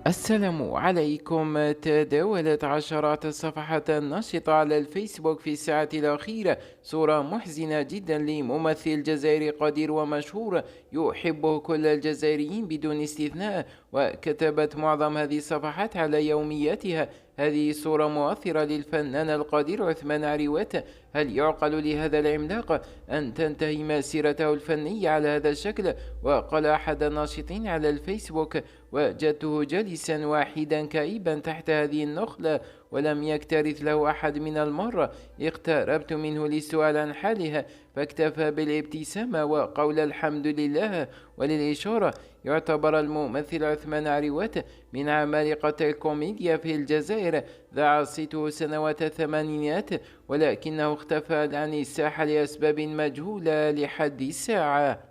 السلام عليكم. تداولت عشرات الصفحات النشطة على الفيسبوك في الساعة الأخيرة صورة محزنة جدا لممثل جزائري قدير ومشهور يحبه كل الجزائريين بدون استثناء. وكتبت معظم هذه الصفحات على يومياتها: هذه صورة مؤثرة للفنان القدير عثمان عريوات. هل يعقل لهذا العملاق أن تنتهي مسيرته الفنية على هذا الشكل؟ وقال أحد الناشطين على الفيسبوك: وجدته جالسا وحيدا كئيبا تحت هذه النخلة ولم يكترث له أحد من المرة. اقتربت منه للسؤال عن حالها فاكتفى بالابتسامة وقول الحمد لله. وللإشارة، يعتبر الممثل عثمان عريوات من عمالقة الكوميديا في الجزائر، ذاع عصيته سنوات الثمانينات، ولكنه اختفى عن الساحة لأسباب مجهولة لحد الساعة.